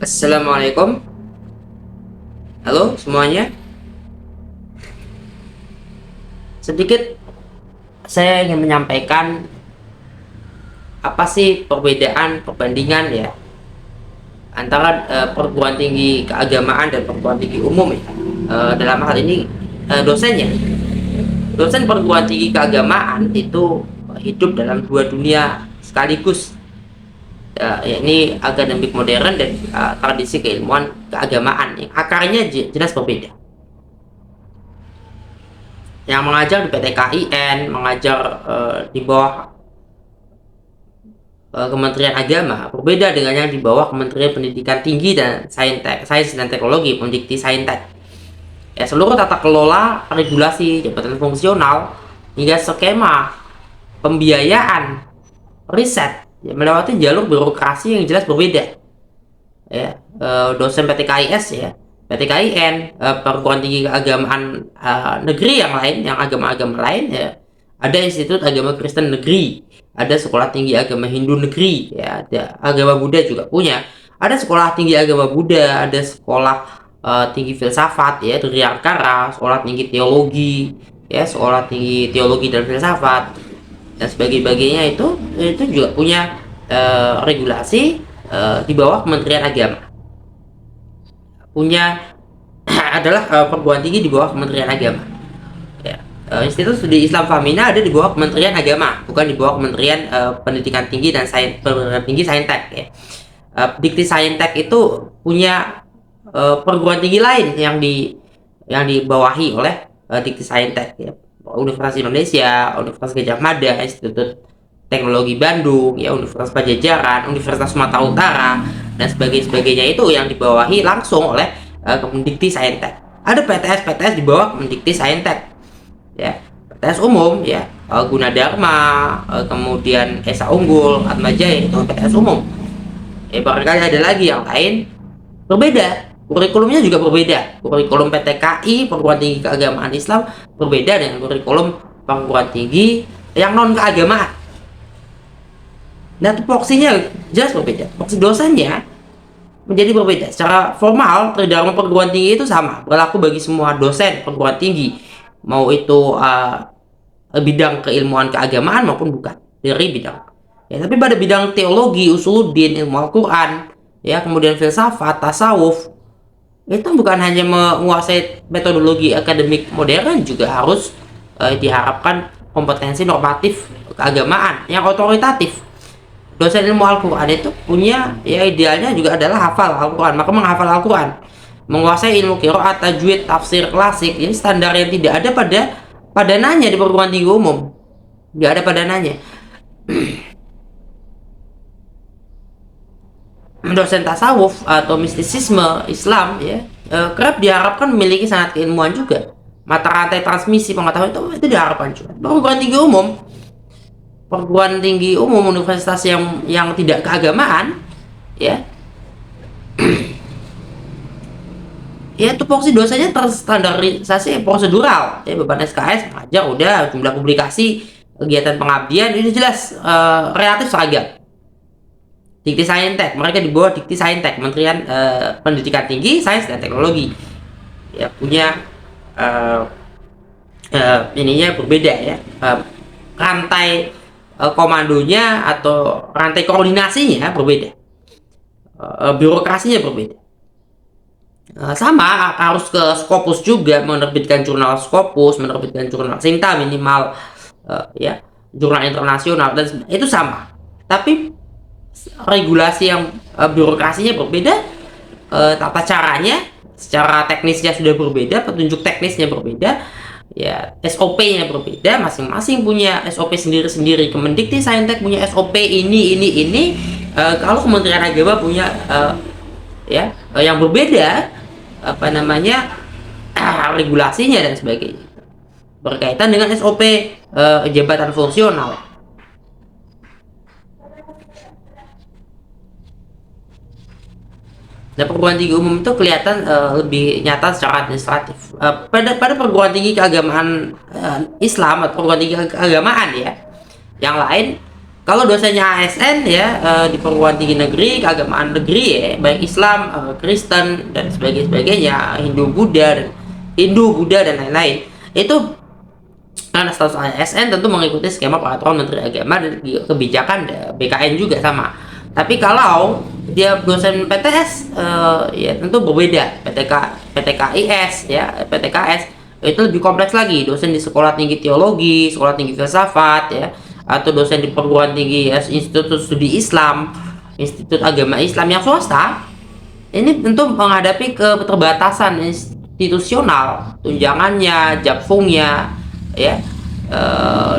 Assalamualaikum, halo semuanya. Sedikit saya ingin menyampaikan apa sih perbandingan ya antara perguruan tinggi keagamaan dan perguruan tinggi umum ya. Dalam hal ini dosennya, dosen perguruan tinggi keagamaan itu hidup dalam dua dunia sekaligus, yakni akademik modern dan tradisi keilmuan keagamaan yang akarnya jelas berbeda. Yang mengajar di PTKIN, mengajar di bawah Kementerian Agama, berbeda dengan yang di bawah Kementerian Pendidikan Tinggi dan Sains dan Teknologi, Mendikti Saintek. Ya, seluruh tata kelola, regulasi, jabatan fungsional, hingga skema pembiayaan riset ya, melewati jalur birokrasi yang jelas berbeda. Ya, dosen PTKIS ya, PTKIN, perguruan tinggi keagamaan negeri yang lain, yang agama-agama lain ya, ada Institut Agama Kristen Negeri, ada Sekolah Tinggi Agama Hindu Negeri, ya, ada agama Buddha juga punya, ada Sekolah Tinggi Agama Buddha, ada Sekolah Tinggi Filsafat ya dari Ankara, Sekolah Tinggi Teologi, ya, Sekolah Tinggi Teologi dan Filsafat dan sebagainya. Itu juga punya regulasi di bawah Kementerian Agama, punya adalah perguruan tinggi di bawah Kementerian Agama ya. Institut Studi Islam Famina ada di bawah Kementerian Agama, bukan di bawah Kementerian Pendidikan Tinggi dan Pendidikan Tinggi Saintek ya. Dikti Saintek itu punya perguruan tinggi lain yang dibawahi oleh Dikti Saintek ya. Universitas Indonesia, Universitas Gajah Mada, Institut Teknologi Bandung, ya, Universitas Pajajaran, Universitas Sumatera Utara dan sebagainya itu yang dibawahi langsung oleh Kemendikti Saintek. Ada PTS di bawah Kemendikti Saintek. Ya, PTS umum ya, Gunadarma, kemudian Esa Unggul, Atmajaya itu PTS umum. Barangkali ada lagi yang lain berbeda. Kurikulumnya juga berbeda. Kurikulum PTKI, perguruan tinggi keagamaan Islam, berbeda dengan kurikulum perguruan tinggi yang non keagamaan. Nah, tupoksinya jelas berbeda. Tupoksi dosennya menjadi berbeda. Secara formal, tridharma perguruan tinggi itu sama, berlaku bagi semua dosen perguruan tinggi, mau itu bidang keilmuan keagamaan maupun bukan dari bidang. Ya, tapi pada bidang teologi, usuluddin, ilmu Al-Quran, ya, kemudian filsafat, tasawuf, itu bukan hanya menguasai metodologi akademik modern, juga harus diharapkan kompetensi normatif keagamaan yang otoritatif. Dosen ilmu Al-Quran itu punya, ya, idealnya juga adalah hafal Al-Quran, maka menghafal Al-Quran, menguasai ilmu qiraat, tajwid, tafsir klasik. Ini standar yang tidak ada pada padanannya di perguruan tinggi umum, nggak ada padanannya. Dosen tasawuf atau mistisisme Islam ya, kerap diharapkan memiliki sangat keilmuan juga, mata rantai transmisi pengetahuan itu diharapkan juga. Perguruan tinggi umum universitas yang tidak keagamaan ya, ya, tupoksi dosanya terstandarisasi prosedural ya, beban SKS, mengajar udah, jumlah publikasi, kegiatan pengabdian ini jelas relatif seragam. Dikti Saintek, mereka di bawah Dikti Saintek, Kementerian Pendidikan Tinggi, Sains dan Teknologi. Ya, punya ininya berbeda ya. Rantai komandonya atau rantai koordinasinya berbeda. Birokrasinya berbeda. Sama harus ke Scopus juga, menerbitkan jurnal Scopus, menerbitkan jurnal Sinta minimal, ya, jurnal internasional, dan itu sama. Tapi regulasi yang birokrasinya berbeda, tata caranya secara teknisnya sudah berbeda, petunjuk teknisnya berbeda, ya, SOP-nya berbeda, masing-masing punya SOP sendiri-sendiri. Kemendikti Saintek punya SOP ini. Kalau Kementerian Agama punya ya, yang berbeda, apa namanya, regulasinya dan sebagainya berkaitan dengan SOP jabatan fungsional. Dan perguruan tinggi umum itu kelihatan lebih nyata secara administratif. Pada perguruan tinggi keagamaan Islam atau perguruan tinggi keagamaan ya, yang lain Kalau dosennya ASN ya, di perguruan tinggi negeri, keagamaan negeri ya, baik Islam, Kristen dan sebagainya, Hindu, Buddha dan lain-lain, itu karena status ASN tentu mengikuti skema peraturan Menteri Agama dan kebijakan BKN juga sama. Tapi kalau dia dosen PTS, ya tentu berbeda. PTKIS ya, PTKS itu lebih kompleks lagi. Dosen di sekolah tinggi teologi, sekolah tinggi filsafat ya, atau dosen di perguruan tinggi ya, Institut Studi Islam, Institut Agama Islam yang swasta, ini tentu menghadapi keterbatasan institusional, tunjangannya, japfungnya, ya,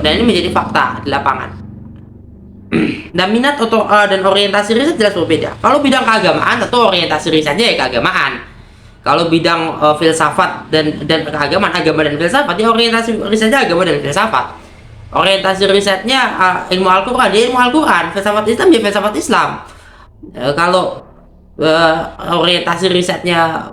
dan ini menjadi fakta di lapangan. Dan minat dan orientasi riset jelas berbeda. Kalau bidang keagamaan, tentu orientasi risetnya ya keagamaan. Kalau bidang filsafat dan keagamaan, agama dan filsafat, ya orientasi risetnya agama dan filsafat. Orientasi risetnya ilmu Al-Quran, dia ilmu Al-Quran. Filsafat Islam, ya filsafat Islam. Kalau orientasi risetnya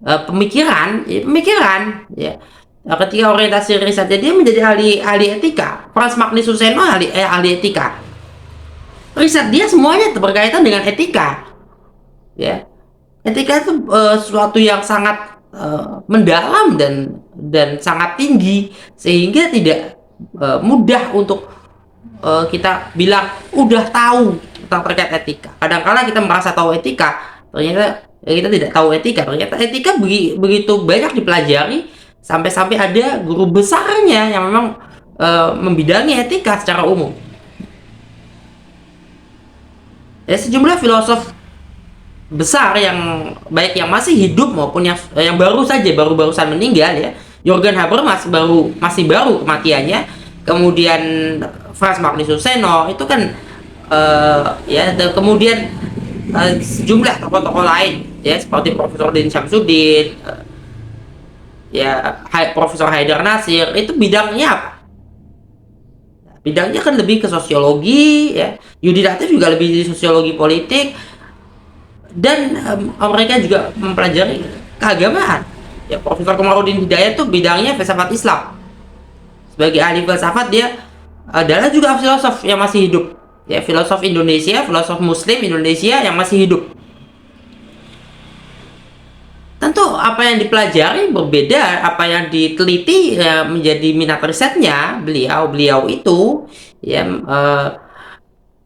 pemikiran, ya pemikiran, ya. Ketika orientasi risetnya dia menjadi ahli etika. Frans Magnus Suseno ahli etika. Riset dia semuanya berkaitan dengan etika, ya. Etika itu sesuatu yang sangat mendalam dan sangat tinggi, sehingga tidak mudah untuk kita bilang udah tahu tentang terkait etika. Kadang-kala kita merasa tahu etika, ternyata kita tidak tahu etika. Ternyata etika begitu banyak dipelajari sampai ada guru besarnya yang memang membidangi etika secara umum. Ya, sejumlah filosof besar yang baik yang masih hidup maupun yang baru-barusan meninggal ya. Jürgen Habermas masih baru kematiannya. Kemudian Frans Magnus Suseno itu kan ya, kemudian sejumlah tokoh-tokoh lain ya, seperti Profesor Din Syamsuddin, ya Profesor Haidar Nasir, itu bidangnya apa? Bidangnya kan lebih ke sosiologi ya. Yudi Latif juga lebih di sosiologi politik, dan mereka juga mempelajari keagamaan ya. Profesor Komarudin Hidayat tuh bidangnya filsafat Islam. Sebagai ahli filsafat, dia adalah juga filosof yang masih hidup ya, filosof Indonesia, filosof Muslim Indonesia yang masih hidup. Tentu apa yang dipelajari berbeda, apa yang diteliti ya, menjadi minat risetnya beliau itu ya,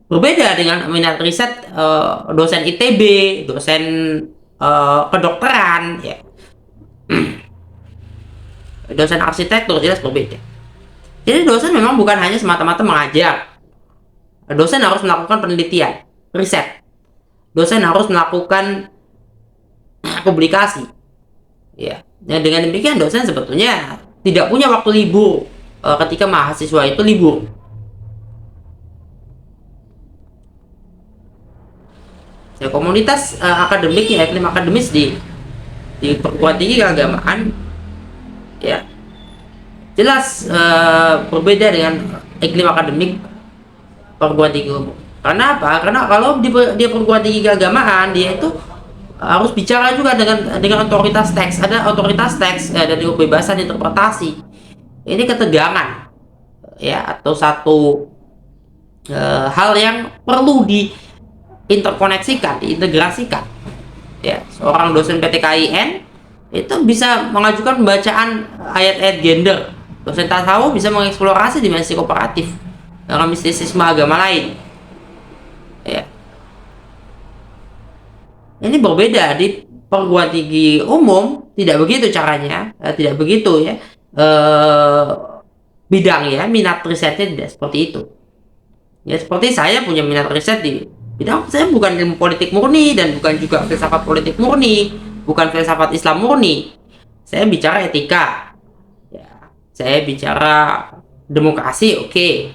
berbeda dengan minat riset dosen ITB, dosen kedokteran ya. Dosen arsitektur jelas berbeda. Jadi dosen memang bukan hanya semata-mata mengajar. Dosen harus melakukan penelitian, riset. Dosen harus melakukan publikasi. Ya. Dan dengan demikian dosen sebetulnya tidak punya waktu libur ketika mahasiswa itu libur. Ya, komunitas akademik ya, iklim akademis di perguruan tinggi keagamaan ya jelas berbeda dengan iklim akademik perguruan tinggi umum. Karena apa? Karena kalau di perguruan tinggi keagamaan, dia itu harus bicara juga dengan otoritas teks. Ada otoritas teks dan kebebasan interpretasi. Ini ketegangan ya, atau satu hal yang perlu diinterkoneksikan, diintegrasikan. Ya, seorang dosen PTKIN itu bisa mengajukan pembacaan ayat-ayat gender. Dosen tasawuf bisa mengeksplorasi dimensi kooperatif dalam mistisisme agama lain. Ya. Ini berbeda. Di perguruan tinggi umum tidak begitu caranya, tidak begitu ya. Bidang ya, minat risetnya tidak seperti itu. Ya, seperti saya punya minat riset di bidang, saya bukan ilmu politik murni dan bukan juga filsafat politik murni, bukan filsafat Islam murni. Saya bicara etika. Ya, saya bicara demokrasi, oke.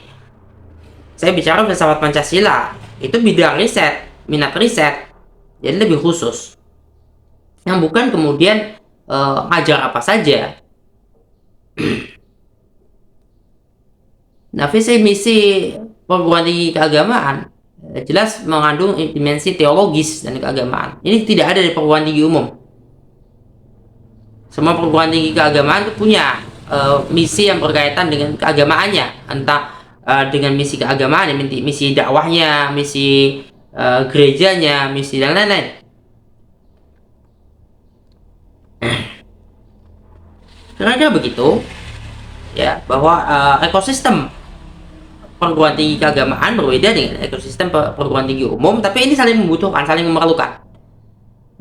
Saya bicara filsafat Pancasila, itu bidang riset, minat riset, jadi lebih khusus. Yang bukan kemudian ngajar apa saja. Nah, visi misi perguruan tinggi keagamaan jelas mengandung dimensi teologis dan keagamaan. Ini tidak ada di perguruan tinggi umum. Semua perguruan tinggi keagamaan itu punya misi yang berkaitan dengan keagamaannya, entah dengan misi keagamaan, misi dakwahnya, misi gerejanya, misi dan lain-lain. Kira-kira begitu ya, bahwa ekosistem perguruan tinggi keagamaan berbeda dengan ekosistem perguruan tinggi umum, tapi ini saling membutuhkan, saling memerlukan.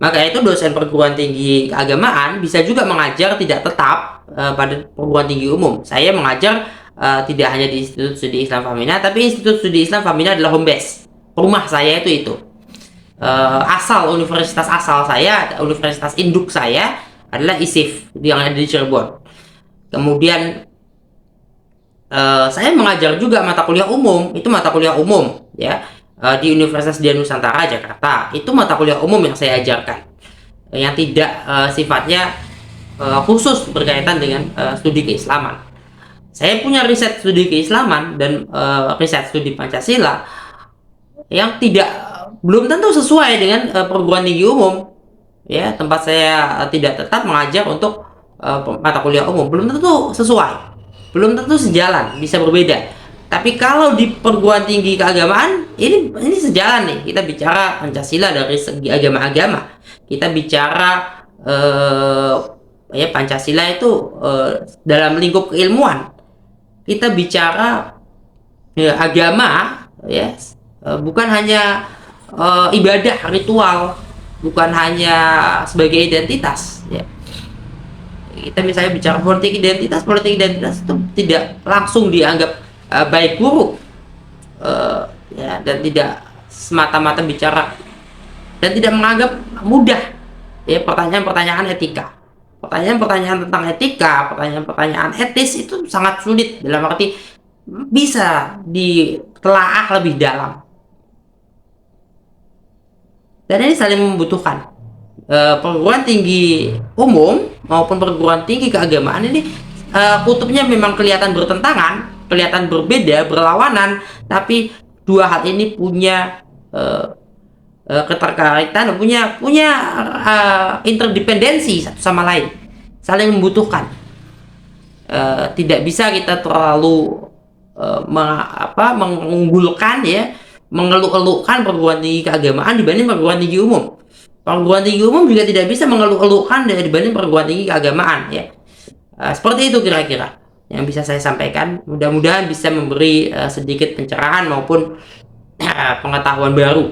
Maka itu dosen perguruan tinggi keagamaan bisa juga mengajar tidak tetap pada perguruan tinggi umum. Saya mengajar tidak hanya di Institut Studi Islam Famina, tapi Institut Studi Islam Famina adalah home base. Rumah saya itu. Universitas asal saya, universitas induk saya adalah ISIF yang ada di Cirebon. Kemudian saya mengajar juga mata kuliah umum, itu mata kuliah umum ya, di Universitas Dian Nusantara Jakarta. Itu mata kuliah umum yang saya ajarkan, yang tidak sifatnya khusus berkaitan dengan studi keislaman. Saya punya riset studi keislaman dan riset studi Pancasila yang belum tentu sesuai dengan perguruan tinggi umum ya. Tempat saya tidak tetap mengajar untuk mata kuliah umum, belum tentu sesuai, belum tentu sejalan, bisa berbeda. Tapi kalau di perguruan tinggi keagamaan ini sejalan nih. Kita bicara Pancasila dari segi agama-agama, kita bicara ya Pancasila itu dalam lingkup keilmuan, kita bicara ya, agama ya, bukan hanya ibadah ritual, bukan hanya sebagai identitas ya. Kita misalnya bicara politik identitas itu tidak langsung dianggap baik buruk ya, dan tidak semata-mata bicara dan tidak menganggap mudah ya pertanyaan-pertanyaan etika. Pertanyaan-pertanyaan tentang etika, pertanyaan-pertanyaan etis itu sangat sulit, dalam arti bisa ditelaah lebih dalam. Dan ini saling membutuhkan. Perguruan tinggi umum maupun perguruan tinggi keagamaan ini kutubnya memang kelihatan bertentangan, kelihatan berbeda, berlawanan, tapi dua hal ini punya keterkaitan, punya interdependensi satu sama lain, saling membutuhkan. Tidak bisa kita terlalu mengunggulkan ya, mengeluk-elukkan perguruan tinggi keagamaan dibanding perguruan tinggi umum. Perguruan tinggi umum juga tidak bisa mengeluh-elukan dibanding perguruan tinggi keagamaan ya. Seperti itu kira-kira yang bisa saya sampaikan. Mudah-mudahan bisa memberi sedikit pencerahan maupun pengetahuan baru.